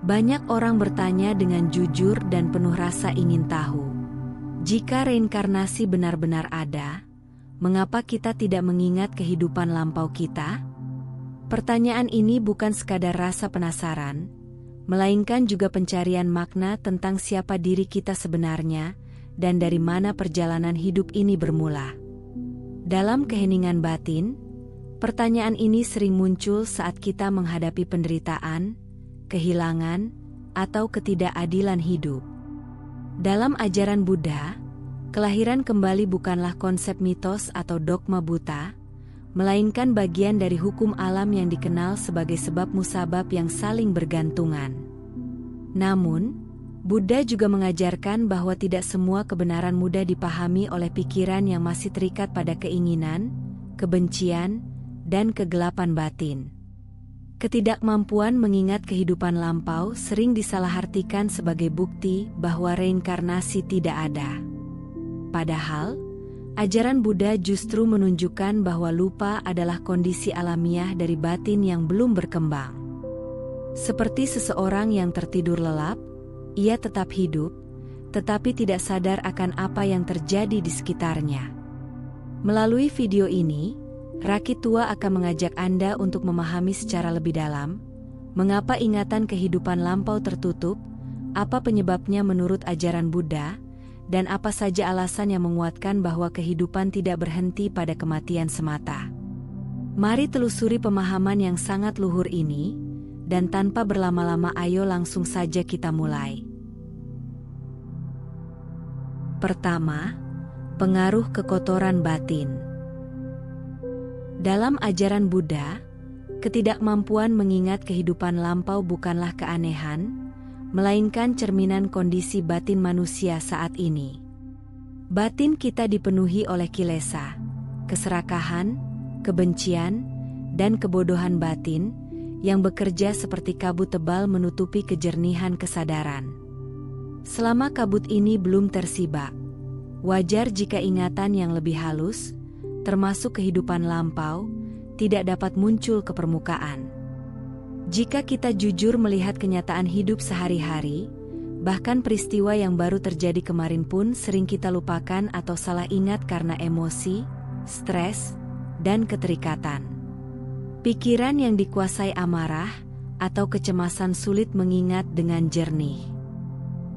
Banyak orang bertanya dengan jujur dan penuh rasa ingin tahu. Jika reinkarnasi benar-benar ada, mengapa kita tidak mengingat kehidupan lampau kita? Pertanyaan ini bukan sekadar rasa penasaran, melainkan juga pencarian makna tentang siapa diri kita sebenarnya dan dari mana perjalanan hidup ini bermula. Dalam keheningan batin, pertanyaan ini sering muncul saat kita menghadapi penderitaan, kehilangan, atau ketidakadilan hidup. Dalam ajaran Buddha, kelahiran kembali bukanlah konsep mitos atau dogma buta, melainkan bagian dari hukum alam yang dikenal sebagai sebab musabab yang saling bergantungan. Namun, Buddha juga mengajarkan bahwa tidak semua kebenaran mudah dipahami oleh pikiran yang masih terikat pada keinginan, kebencian, dan kegelapan batin. Ketidakmampuan mengingat kehidupan lampau sering disalahartikan sebagai bukti bahwa reinkarnasi tidak ada. Padahal, ajaran Buddha justru menunjukkan bahwa lupa adalah kondisi alamiah dari batin yang belum berkembang. Seperti seseorang yang tertidur lelap, ia tetap hidup, tetapi tidak sadar akan apa yang terjadi di sekitarnya. Melalui video ini, Rakit Tua akan mengajak Anda untuk memahami secara lebih dalam, mengapa ingatan kehidupan lampau tertutup, apa penyebabnya menurut ajaran Buddha, dan apa saja alasan yang menguatkan bahwa kehidupan tidak berhenti pada kematian semata. Mari telusuri pemahaman yang sangat luhur ini, dan tanpa berlama-lama ayo langsung saja kita mulai. Pertama, pengaruh kekotoran batin. Dalam ajaran Buddha, ketidakmampuan mengingat kehidupan lampau bukanlah keanehan, melainkan cerminan kondisi batin manusia saat ini. Batin kita dipenuhi oleh kilesa, keserakahan, kebencian, dan kebodohan batin, yang bekerja seperti kabut tebal menutupi kejernihan kesadaran. Selama kabut ini belum tersibak, wajar jika ingatan yang lebih halus, termasuk kehidupan lampau, tidak dapat muncul ke permukaan. Jika kita jujur melihat kenyataan hidup sehari-hari, bahkan peristiwa yang baru terjadi kemarin pun sering kita lupakan atau salah ingat karena emosi, stres, dan keterikatan. Pikiran yang dikuasai amarah atau kecemasan sulit mengingat dengan jernih.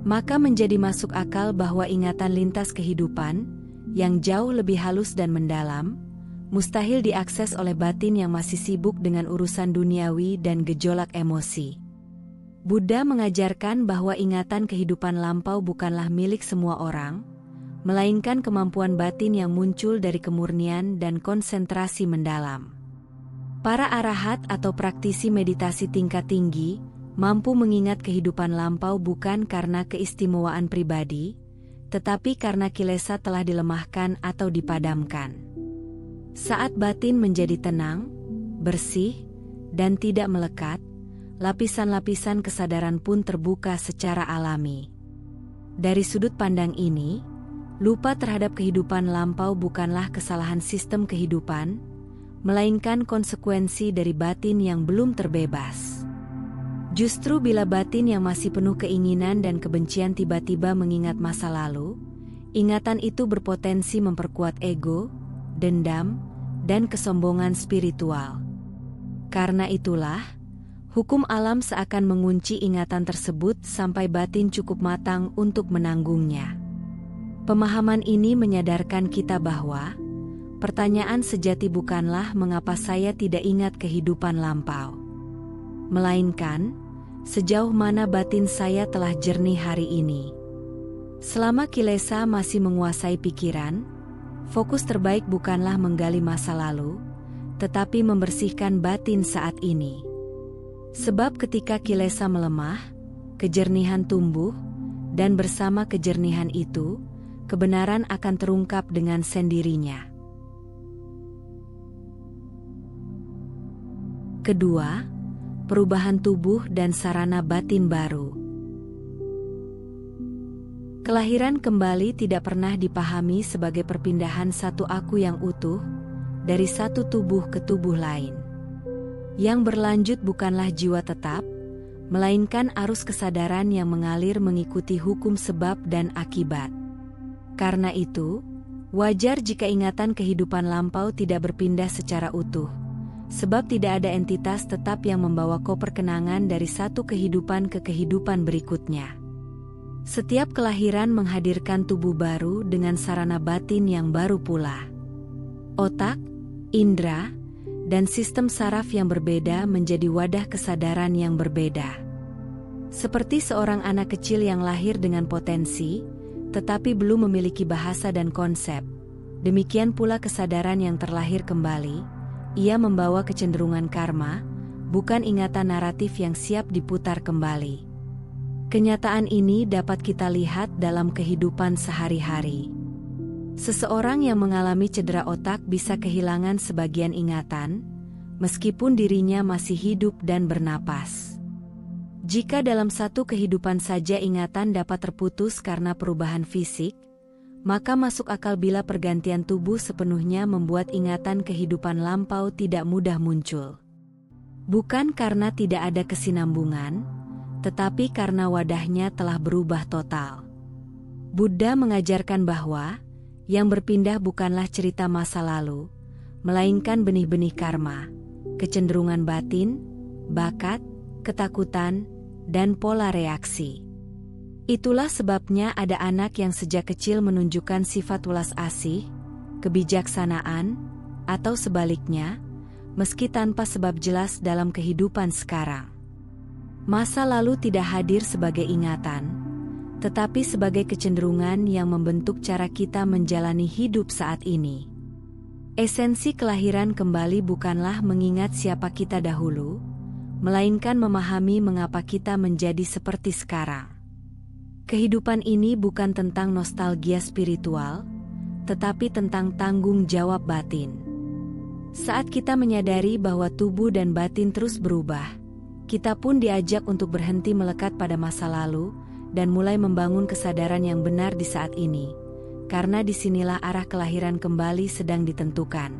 Maka menjadi masuk akal bahwa ingatan lintas kehidupan, yang jauh lebih halus dan mendalam, mustahil diakses oleh batin yang masih sibuk dengan urusan duniawi dan gejolak emosi. Buddha mengajarkan bahwa ingatan kehidupan lampau bukanlah milik semua orang, melainkan kemampuan batin yang muncul dari kemurnian dan konsentrasi mendalam. Para arahat atau praktisi meditasi tingkat tinggi mampu mengingat kehidupan lampau bukan karena keistimewaan pribadi, tetapi karena kilesa telah dilemahkan atau dipadamkan. Saat batin menjadi tenang, bersih, dan tidak melekat, lapisan-lapisan kesadaran pun terbuka secara alami. Dari sudut pandang ini, lupa terhadap kehidupan lampau bukanlah kesalahan sistem kehidupan, melainkan konsekuensi dari batin yang belum terbebas. Justru bila batin yang masih penuh keinginan dan kebencian tiba-tiba mengingat masa lalu, ingatan itu berpotensi memperkuat ego, dendam, dan kesombongan spiritual. Karena itulah, hukum alam seakan mengunci ingatan tersebut sampai batin cukup matang untuk menanggungnya. Pemahaman ini menyadarkan kita bahwa pertanyaan sejati bukanlah mengapa saya tidak ingat kehidupan lampau, melainkan sejauh mana batin saya telah jernih hari ini. Selama kilesa masih menguasai pikiran, fokus terbaik bukanlah menggali masa lalu, tetapi membersihkan batin saat ini. Sebab ketika kilesa melemah, kejernihan tumbuh, dan bersama kejernihan itu, kebenaran akan terungkap dengan sendirinya. Kedua, perubahan tubuh dan sarana batin baru. Kelahiran kembali tidak pernah dipahami sebagai perpindahan satu aku yang utuh dari satu tubuh ke tubuh lain. Yang berlanjut bukanlah jiwa tetap, melainkan arus kesadaran yang mengalir mengikuti hukum sebab dan akibat. Karena itu, wajar jika ingatan kehidupan lampau tidak berpindah secara utuh, sebab tidak ada entitas tetap yang membawa koper kenangan dari satu kehidupan ke kehidupan berikutnya. Setiap kelahiran menghadirkan tubuh baru dengan sarana batin yang baru pula. Otak, indera, dan sistem saraf yang berbeda menjadi wadah kesadaran yang berbeda. Seperti seorang anak kecil yang lahir dengan potensi, tetapi belum memiliki bahasa dan konsep, demikian pula kesadaran yang terlahir kembali, ia membawa kecenderungan karma, bukan ingatan naratif yang siap diputar kembali. Kenyataan ini dapat kita lihat dalam kehidupan sehari-hari. Seseorang yang mengalami cedera otak bisa kehilangan sebagian ingatan, meskipun dirinya masih hidup dan bernapas. Jika dalam satu kehidupan saja ingatan dapat terputus karena perubahan fisik, maka masuk akal bila pergantian tubuh sepenuhnya membuat ingatan kehidupan lampau tidak mudah muncul. Bukan karena tidak ada kesinambungan, tetapi karena wadahnya telah berubah total. Buddha mengajarkan bahwa yang berpindah bukanlah cerita masa lalu, melainkan benih-benih karma, kecenderungan batin, bakat, ketakutan, dan pola reaksi. Itulah sebabnya ada anak yang sejak kecil menunjukkan sifat welas asih, kebijaksanaan, atau sebaliknya, meski tanpa sebab jelas dalam kehidupan sekarang. Masa lalu tidak hadir sebagai ingatan, tetapi sebagai kecenderungan yang membentuk cara kita menjalani hidup saat ini. Esensi kelahiran kembali bukanlah mengingat siapa kita dahulu, melainkan memahami mengapa kita menjadi seperti sekarang. Kehidupan ini bukan tentang nostalgia spiritual, tetapi tentang tanggung jawab batin. Saat kita menyadari bahwa tubuh dan batin terus berubah, kita pun diajak untuk berhenti melekat pada masa lalu dan mulai membangun kesadaran yang benar di saat ini, karena disinilah arah kelahiran kembali sedang ditentukan.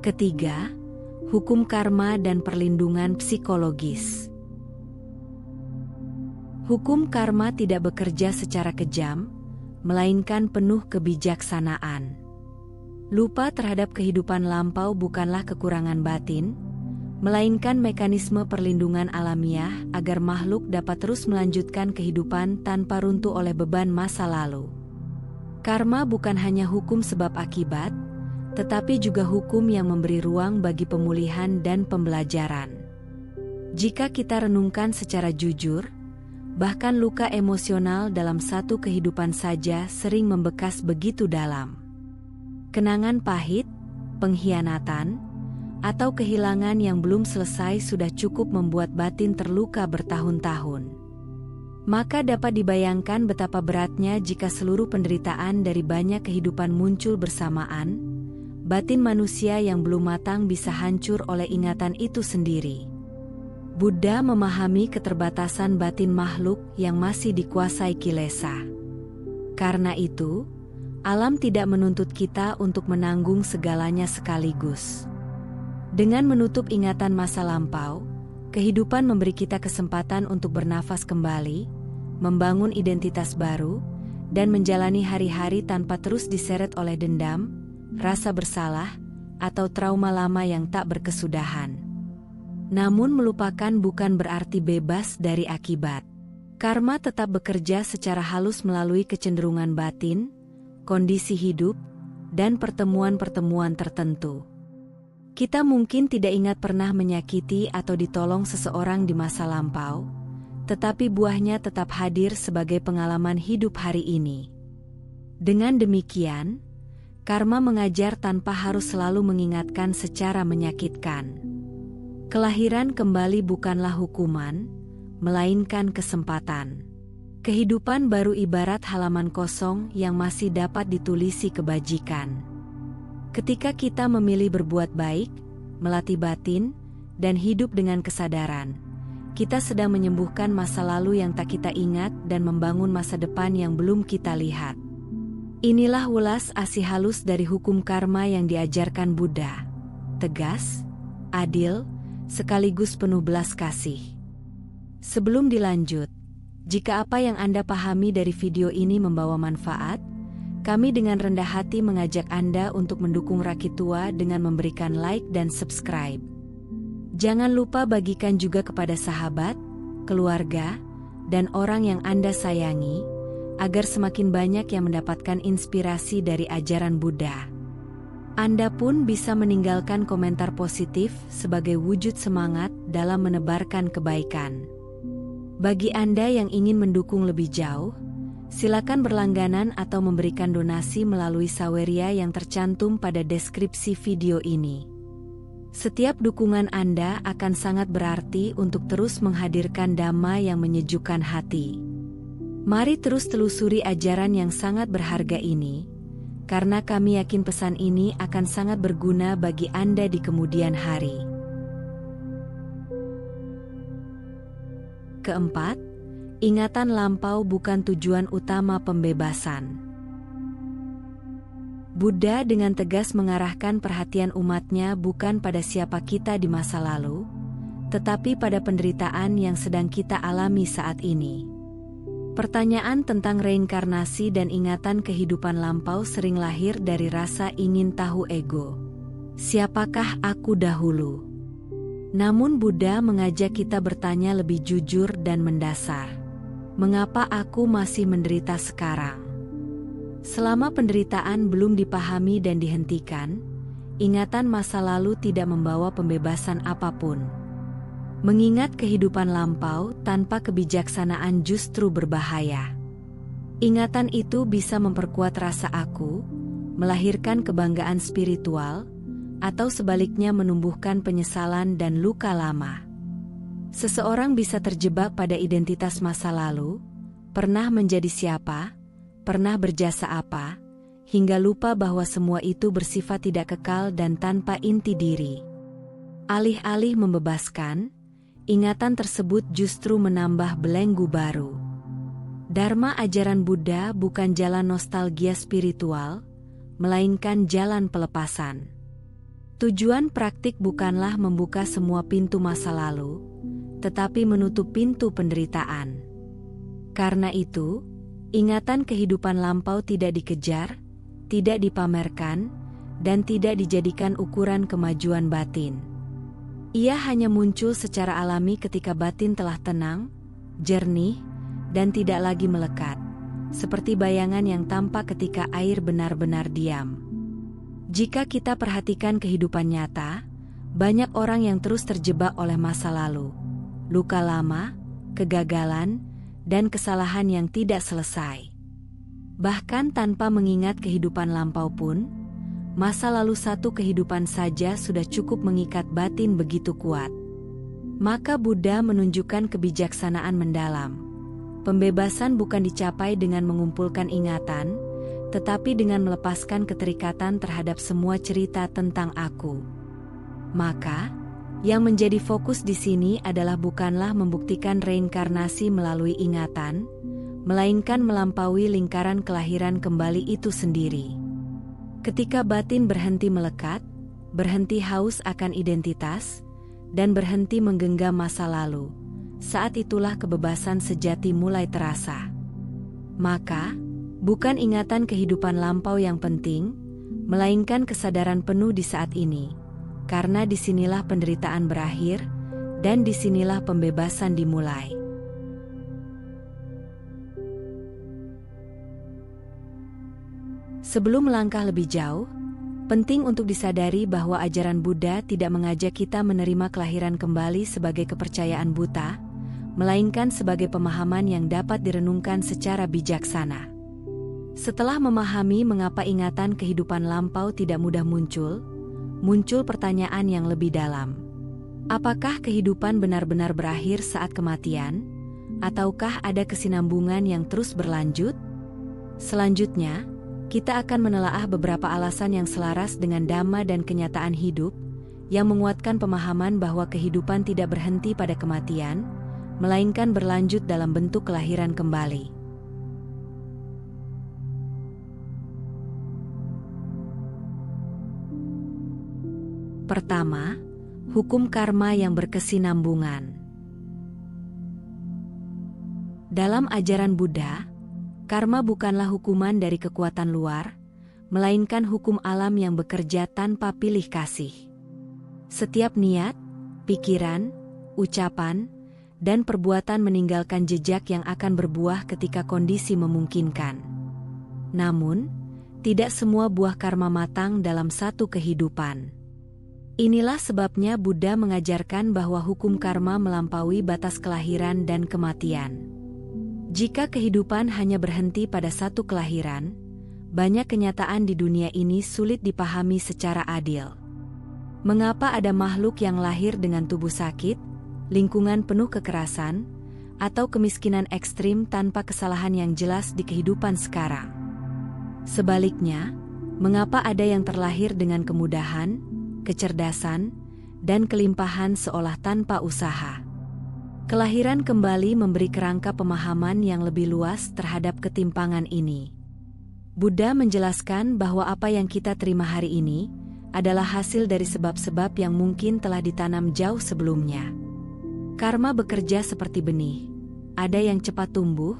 Ketiga, hukum karma dan perlindungan psikologis. Hukum karma tidak bekerja secara kejam, melainkan penuh kebijaksanaan. Lupa terhadap kehidupan lampau bukanlah kekurangan batin, melainkan mekanisme perlindungan alamiah agar makhluk dapat terus melanjutkan kehidupan tanpa runtuh oleh beban masa lalu. Karma bukan hanya hukum sebab akibat, tetapi juga hukum yang memberi ruang bagi pemulihan dan pembelajaran. Jika kita renungkan secara jujur, bahkan luka emosional dalam satu kehidupan saja sering membekas begitu dalam. Kenangan pahit, pengkhianatan, atau kehilangan yang belum selesai sudah cukup membuat batin terluka bertahun-tahun. Maka dapat dibayangkan betapa beratnya jika seluruh penderitaan dari banyak kehidupan muncul bersamaan, batin manusia yang belum matang bisa hancur oleh ingatan itu sendiri. Buddha memahami keterbatasan batin makhluk yang masih dikuasai kilesa. Karena itu, alam tidak menuntut kita untuk menanggung segalanya sekaligus. Dengan menutup ingatan masa lampau, kehidupan memberi kita kesempatan untuk bernafas kembali, membangun identitas baru, dan menjalani hari-hari tanpa terus diseret oleh dendam, rasa bersalah, atau trauma lama yang tak berkesudahan. Namun melupakan bukan berarti bebas dari akibat. Karma tetap bekerja secara halus melalui kecenderungan batin, kondisi hidup, dan pertemuan-pertemuan tertentu. Kita mungkin tidak ingat pernah menyakiti atau ditolong seseorang di masa lampau, tetapi buahnya tetap hadir sebagai pengalaman hidup hari ini. Dengan demikian, karma mengajar tanpa harus selalu mengingatkan secara menyakitkan. Kelahiran kembali bukanlah hukuman, melainkan kesempatan. Kehidupan baru ibarat halaman kosong yang masih dapat ditulisi kebajikan. Ketika kita memilih berbuat baik, melatih batin, dan hidup dengan kesadaran, kita sedang menyembuhkan masa lalu yang tak kita ingat dan membangun masa depan yang belum kita lihat. Inilah welas asih halus dari hukum karma yang diajarkan Buddha. Tegas, adil, sekaligus penuh belas kasih. Sebelum dilanjut, jika apa yang Anda pahami dari video ini membawa manfaat, kami dengan rendah hati mengajak Anda untuk mendukung Rakit Tua dengan memberikan like dan subscribe. Jangan lupa bagikan juga kepada sahabat, keluarga, dan orang yang Anda sayangi, agar semakin banyak yang mendapatkan inspirasi dari ajaran Buddha. Anda pun bisa meninggalkan komentar positif sebagai wujud semangat dalam menebarkan kebaikan. Bagi Anda yang ingin mendukung lebih jauh, silakan berlangganan atau memberikan donasi melalui saweria yang tercantum pada deskripsi video ini. Setiap dukungan Anda akan sangat berarti untuk terus menghadirkan dhamma yang menyejukkan hati. Mari terus telusuri ajaran yang sangat berharga ini, karena kami yakin pesan ini akan sangat berguna bagi Anda di kemudian hari. Keempat, ingatan lampau bukan tujuan utama pembebasan. Buddha dengan tegas mengarahkan perhatian umatnya bukan pada siapa kita di masa lalu, tetapi pada penderitaan yang sedang kita alami saat ini. Pertanyaan tentang reinkarnasi dan ingatan kehidupan lampau sering lahir dari rasa ingin tahu ego. Siapakah aku dahulu? Namun Buddha mengajak kita bertanya lebih jujur dan mendasar. Mengapa aku masih menderita sekarang? Selama penderitaan belum dipahami dan dihentikan, ingatan masa lalu tidak membawa pembebasan apapun. Mengingat kehidupan lampau tanpa kebijaksanaan justru berbahaya. Ingatan itu bisa memperkuat rasa aku, melahirkan kebanggaan spiritual, atau sebaliknya menumbuhkan penyesalan dan luka lama. Seseorang bisa terjebak pada identitas masa lalu, pernah menjadi siapa, pernah berjasa apa, hingga lupa bahwa semua itu bersifat tidak kekal dan tanpa inti diri. Alih-alih membebaskan, ingatan tersebut justru menambah belenggu baru. Dharma ajaran Buddha bukan jalan nostalgia spiritual, melainkan jalan pelepasan. Tujuan praktik bukanlah membuka semua pintu masa lalu, tetapi menutup pintu penderitaan. Karena itu, ingatan kehidupan lampau tidak dikejar, tidak dipamerkan, dan tidak dijadikan ukuran kemajuan batin. Ia hanya muncul secara alami ketika batin telah tenang, jernih, dan tidak lagi melekat, seperti bayangan yang tampak ketika air benar-benar diam. Jika kita perhatikan kehidupan nyata, banyak orang yang terus terjebak oleh masa lalu, luka lama, kegagalan, dan kesalahan yang tidak selesai. Bahkan tanpa mengingat kehidupan lampau pun, masa lalu satu kehidupan saja sudah cukup mengikat batin begitu kuat. Maka Buddha menunjukkan kebijaksanaan mendalam. Pembebasan bukan dicapai dengan mengumpulkan ingatan, tetapi dengan melepaskan keterikatan terhadap semua cerita tentang aku. Maka, yang menjadi fokus di sini adalah bukanlah membuktikan reinkarnasi melalui ingatan, melainkan melampaui lingkaran kelahiran kembali itu sendiri. Ketika batin berhenti melekat, berhenti haus akan identitas, dan berhenti menggenggam masa lalu, saat itulah kebebasan sejati mulai terasa. Maka, bukan ingatan kehidupan lampau yang penting, melainkan kesadaran penuh di saat ini, karena disinilah penderitaan berakhir, dan disinilah pembebasan dimulai. Sebelum melangkah lebih jauh, penting untuk disadari bahwa ajaran Buddha tidak mengajak kita menerima kelahiran kembali sebagai kepercayaan buta, melainkan sebagai pemahaman yang dapat direnungkan secara bijaksana. Setelah memahami mengapa ingatan kehidupan lampau tidak mudah muncul pertanyaan yang lebih dalam. Apakah kehidupan benar-benar berakhir saat kematian? Ataukah ada kesinambungan yang terus berlanjut? Selanjutnya, kita akan menelaah beberapa alasan yang selaras dengan dhamma dan kenyataan hidup, yang menguatkan pemahaman bahwa kehidupan tidak berhenti pada kematian, melainkan berlanjut dalam bentuk kelahiran kembali. Pertama, Hukum karma yang berkesinambungan. Dalam ajaran Buddha, karma bukanlah hukuman dari kekuatan luar, melainkan hukum alam yang bekerja tanpa pilih kasih. Setiap niat, pikiran, ucapan, dan perbuatan meninggalkan jejak yang akan berbuah ketika kondisi memungkinkan. Namun, tidak semua buah karma matang dalam satu kehidupan. Inilah sebabnya Buddha mengajarkan bahwa hukum karma melampaui batas kelahiran dan kematian. Jika kehidupan hanya berhenti pada satu kelahiran, banyak kenyataan di dunia ini sulit dipahami secara adil. Mengapa ada makhluk yang lahir dengan tubuh sakit, lingkungan penuh kekerasan, atau kemiskinan ekstrim tanpa kesalahan yang jelas di kehidupan sekarang? Sebaliknya, mengapa ada yang terlahir dengan kemudahan, kecerdasan, dan kelimpahan seolah tanpa usaha? Kelahiran kembali memberi kerangka pemahaman yang lebih luas terhadap ketimpangan ini. Buddha menjelaskan bahwa apa yang kita terima hari ini adalah hasil dari sebab-sebab yang mungkin telah ditanam jauh sebelumnya. Karma bekerja seperti benih. Ada yang cepat tumbuh,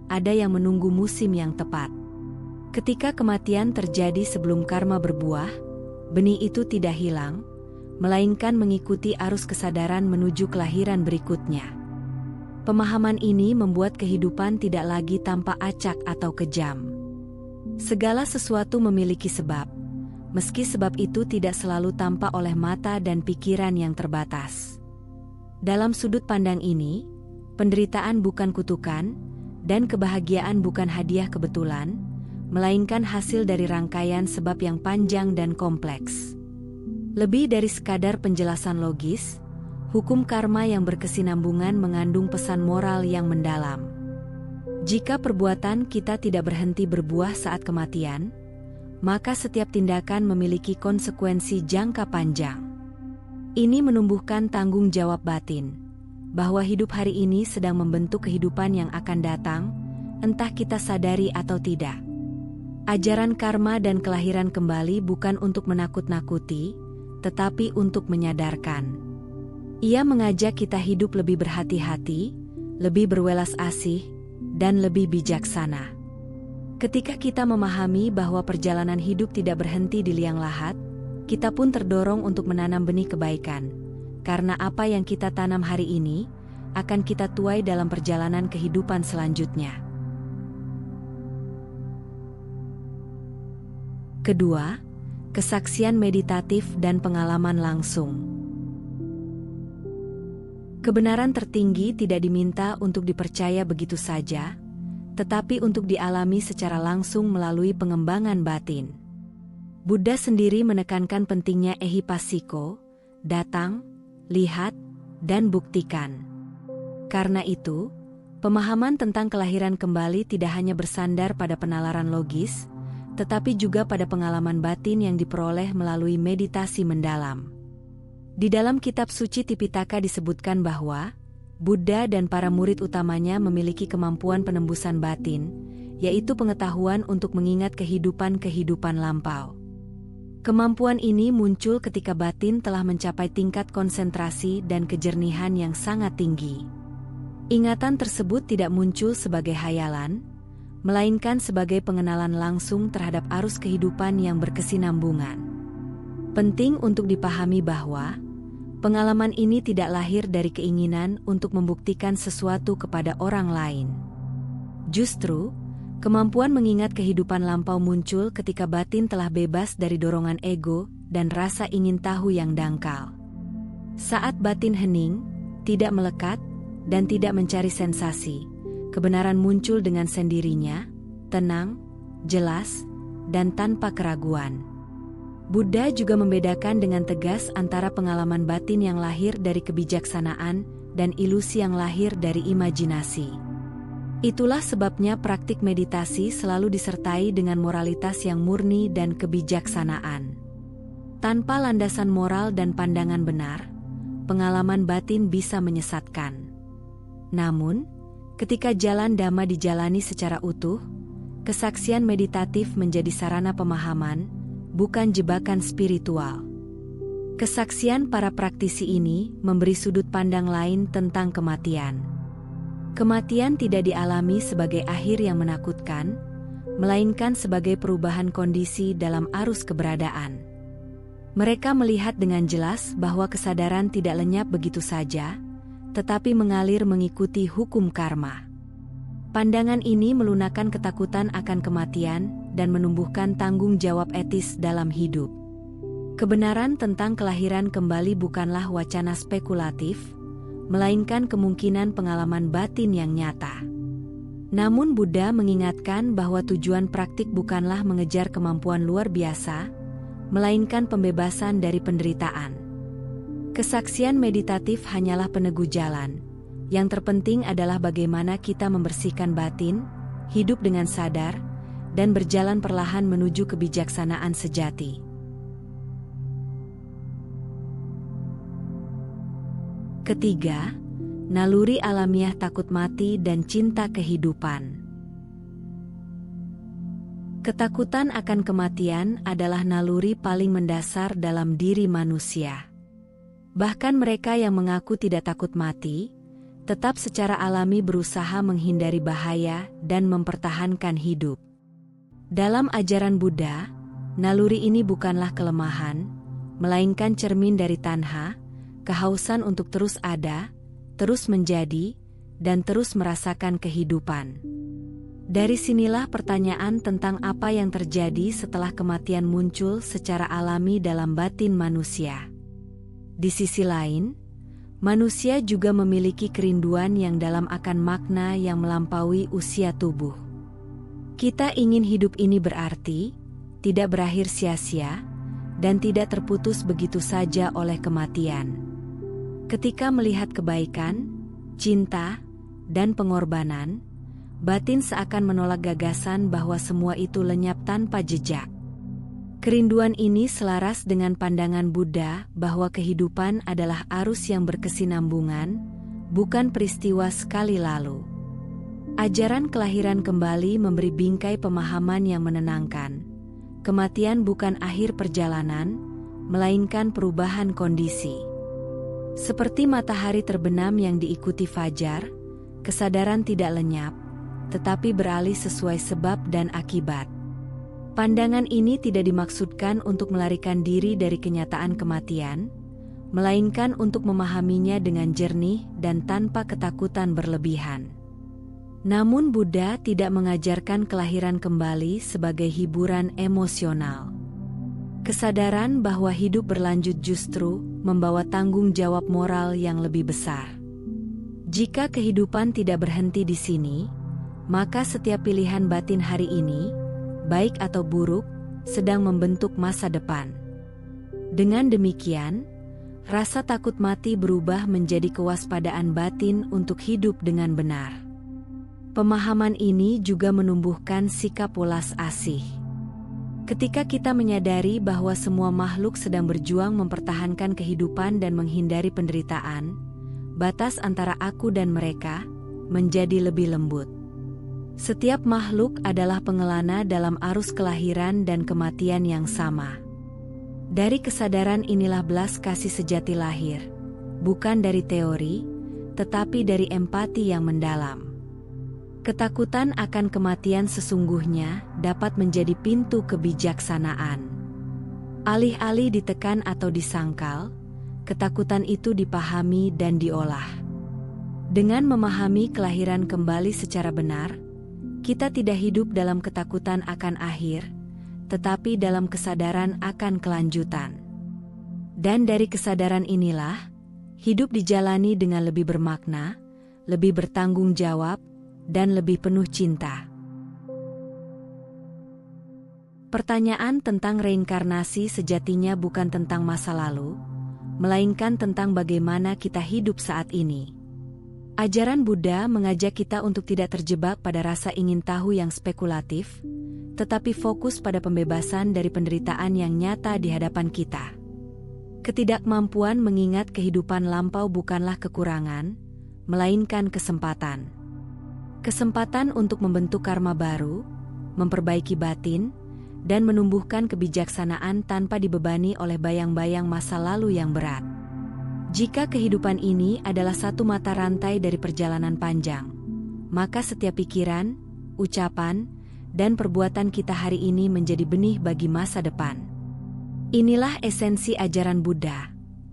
ada yang menunggu musim yang tepat. Ketika kematian terjadi sebelum karma berbuah, benih itu tidak hilang, melainkan mengikuti arus kesadaran menuju kelahiran berikutnya. Pemahaman ini membuat kehidupan tidak lagi tampak acak atau kejam. Segala sesuatu memiliki sebab, meski sebab itu tidak selalu tampak oleh mata dan pikiran yang terbatas. Dalam sudut pandang ini, penderitaan bukan kutukan, dan kebahagiaan bukan hadiah kebetulan, melainkan hasil dari rangkaian sebab yang panjang dan kompleks. Lebih dari sekadar penjelasan logis, hukum karma yang berkesinambungan mengandung pesan moral yang mendalam. Jika perbuatan kita tidak berhenti berbuah saat kematian, maka setiap tindakan memiliki konsekuensi jangka panjang. Ini menumbuhkan tanggung jawab batin, bahwa hidup hari ini sedang membentuk kehidupan yang akan datang, entah kita sadari atau tidak. Ajaran karma dan kelahiran kembali bukan untuk menakut-nakuti, tetapi untuk menyadarkan. Ia mengajak kita hidup lebih berhati-hati, lebih berwelas asih, dan lebih bijaksana. Ketika kita memahami bahwa perjalanan hidup tidak berhenti di liang lahat, kita pun terdorong untuk menanam benih kebaikan, karena apa yang kita tanam hari ini akan kita tuai dalam perjalanan kehidupan selanjutnya. Kedua, kesaksian meditatif dan pengalaman langsung. Kebenaran tertinggi tidak diminta untuk dipercaya begitu saja, tetapi untuk dialami secara langsung melalui pengembangan batin. Buddha sendiri menekankan pentingnya ehipassiko, datang, lihat, dan buktikan. Karena itu, pemahaman tentang kelahiran kembali tidak hanya bersandar pada penalaran logis, tetapi juga pada pengalaman batin yang diperoleh melalui meditasi mendalam. Di dalam kitab suci Tipitaka disebutkan bahwa Buddha dan para murid utamanya memiliki kemampuan penembusan batin, yaitu pengetahuan untuk mengingat kehidupan-kehidupan lampau. Kemampuan ini muncul ketika batin telah mencapai tingkat konsentrasi dan kejernihan yang sangat tinggi. Ingatan tersebut tidak muncul sebagai hayalan, melainkan sebagai pengenalan langsung terhadap arus kehidupan yang berkesinambungan. Penting untuk dipahami bahwa pengalaman ini tidak lahir dari keinginan untuk membuktikan sesuatu kepada orang lain. Justru, kemampuan mengingat kehidupan lampau muncul ketika batin telah bebas dari dorongan ego dan rasa ingin tahu yang dangkal. Saat batin hening, tidak melekat, dan tidak mencari sensasi, kebenaran muncul dengan sendirinya, tenang, jelas, dan tanpa keraguan. Buddha juga membedakan dengan tegas antara pengalaman batin yang lahir dari kebijaksanaan dan ilusi yang lahir dari imajinasi. Itulah sebabnya praktik meditasi selalu disertai dengan moralitas yang murni dan kebijaksanaan. Tanpa landasan moral dan pandangan benar, pengalaman batin bisa menyesatkan. Namun, ketika jalan dhamma dijalani secara utuh, kesaksian meditatif menjadi sarana pemahaman, bukan jebakan spiritual. Kesaksian para praktisi ini memberi sudut pandang lain tentang kematian. Kematian tidak dialami sebagai akhir yang menakutkan, melainkan sebagai perubahan kondisi dalam arus keberadaan. Mereka melihat dengan jelas bahwa kesadaran tidak lenyap begitu saja, tetapi mengalir mengikuti hukum karma. Pandangan ini melunakkan ketakutan akan kematian dan menumbuhkan tanggung jawab etis dalam hidup. Kebenaran tentang kelahiran kembali bukanlah wacana spekulatif, melainkan kemungkinan pengalaman batin yang nyata. Namun Buddha mengingatkan bahwa tujuan praktik bukanlah mengejar kemampuan luar biasa, melainkan pembebasan dari penderitaan. Kesaksian meditatif hanyalah peneguh jalan. Yang terpenting adalah bagaimana kita membersihkan batin, hidup dengan sadar, dan berjalan perlahan menuju kebijaksanaan sejati. Ketiga, naluri alamiah takut mati dan cinta kehidupan. Ketakutan akan kematian adalah naluri paling mendasar dalam diri manusia. Bahkan mereka yang mengaku tidak takut mati, tetap secara alami berusaha menghindari bahaya dan mempertahankan hidup. Dalam ajaran Buddha, naluri ini bukanlah kelemahan, melainkan cermin dari tanha, kehausan untuk terus ada, terus menjadi, dan terus merasakan kehidupan. Dari sinilah pertanyaan tentang apa yang terjadi setelah kematian muncul secara alami dalam batin manusia. Di sisi lain, manusia juga memiliki kerinduan yang dalam akan makna yang melampaui usia tubuh. Kita ingin hidup ini berarti, tidak berakhir sia-sia, dan tidak terputus begitu saja oleh kematian. Ketika melihat kebaikan, cinta, dan pengorbanan, batin seakan menolak gagasan bahwa semua itu lenyap tanpa jejak. Kerinduan ini selaras dengan pandangan Buddha bahwa kehidupan adalah arus yang berkesinambungan, bukan peristiwa sekali lalu. Ajaran kelahiran kembali memberi bingkai pemahaman yang menenangkan. Kematian bukan akhir perjalanan, melainkan perubahan kondisi. Seperti matahari terbenam yang diikuti fajar, kesadaran tidak lenyap, tetapi beralih sesuai sebab dan akibat. Pandangan ini tidak dimaksudkan untuk melarikan diri dari kenyataan kematian, melainkan untuk memahaminya dengan jernih dan tanpa ketakutan berlebihan. Namun Buddha tidak mengajarkan kelahiran kembali sebagai hiburan emosional. Kesadaran bahwa hidup berlanjut justru membawa tanggung jawab moral yang lebih besar. Jika kehidupan tidak berhenti di sini, maka setiap pilihan batin hari ini, baik atau buruk, sedang membentuk masa depan. Dengan demikian, rasa takut mati berubah menjadi kewaspadaan batin untuk hidup dengan benar. Pemahaman ini juga menumbuhkan sikap welas asih. Ketika kita menyadari bahwa semua makhluk sedang berjuang mempertahankan kehidupan dan menghindari penderitaan, batas antara aku dan mereka menjadi lebih lembut. Setiap makhluk adalah pengelana dalam arus kelahiran dan kematian yang sama. Dari kesadaran inilah belas kasih sejati lahir, bukan dari teori, tetapi dari empati yang mendalam. Ketakutan akan kematian sesungguhnya dapat menjadi pintu kebijaksanaan. Alih-alih ditekan atau disangkal, ketakutan itu dipahami dan diolah. Dengan memahami kelahiran kembali secara benar, kita tidak hidup dalam ketakutan akan akhir, tetapi dalam kesadaran akan kelanjutan. Dan dari kesadaran inilah, hidup dijalani dengan lebih bermakna, lebih bertanggung jawab, dan lebih penuh cinta. Pertanyaan tentang reinkarnasi sejatinya bukan tentang masa lalu, melainkan tentang bagaimana kita hidup saat ini. Ajaran Buddha mengajak kita untuk tidak terjebak pada rasa ingin tahu yang spekulatif, tetapi fokus pada pembebasan dari penderitaan yang nyata di hadapan kita. Ketidakmampuan mengingat kehidupan lampau bukanlah kekurangan, melainkan kesempatan. Kesempatan untuk membentuk karma baru, memperbaiki batin, dan menumbuhkan kebijaksanaan tanpa dibebani oleh bayang-bayang masa lalu yang berat. Jika kehidupan ini adalah satu mata rantai dari perjalanan panjang, maka setiap pikiran, ucapan, dan perbuatan kita hari ini menjadi benih bagi masa depan. Inilah esensi ajaran Buddha,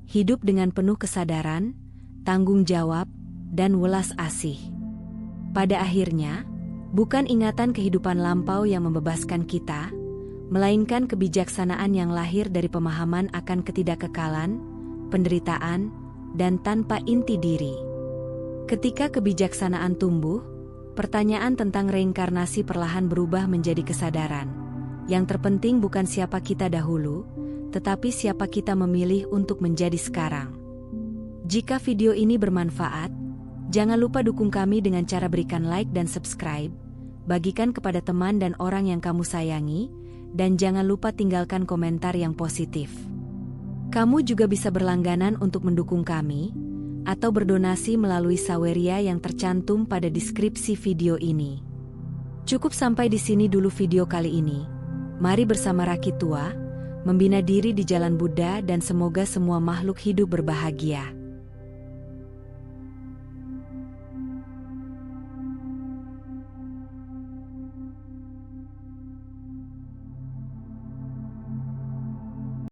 hidup dengan penuh kesadaran, tanggung jawab, dan welas asih. Pada akhirnya, bukan ingatan kehidupan lampau yang membebaskan kita, melainkan kebijaksanaan yang lahir dari pemahaman akan ketidakkekalan, penderitaan, dan tanpa inti diri. Ketika kebijaksanaan tumbuh, pertanyaan tentang reinkarnasi perlahan berubah menjadi kesadaran. Yang terpenting bukan siapa kita dahulu, tetapi siapa kita memilih untuk menjadi sekarang. Jika video ini bermanfaat, jangan lupa dukung kami dengan cara berikan like dan subscribe, bagikan kepada teman dan orang yang kamu sayangi, dan jangan lupa tinggalkan komentar yang positif. Kamu juga bisa berlangganan untuk mendukung kami, atau berdonasi melalui saweria yang tercantum pada deskripsi video ini. Cukup sampai di sini dulu video kali ini. Mari bersama Rakitua, membina diri di jalan Buddha dan semoga semua makhluk hidup berbahagia.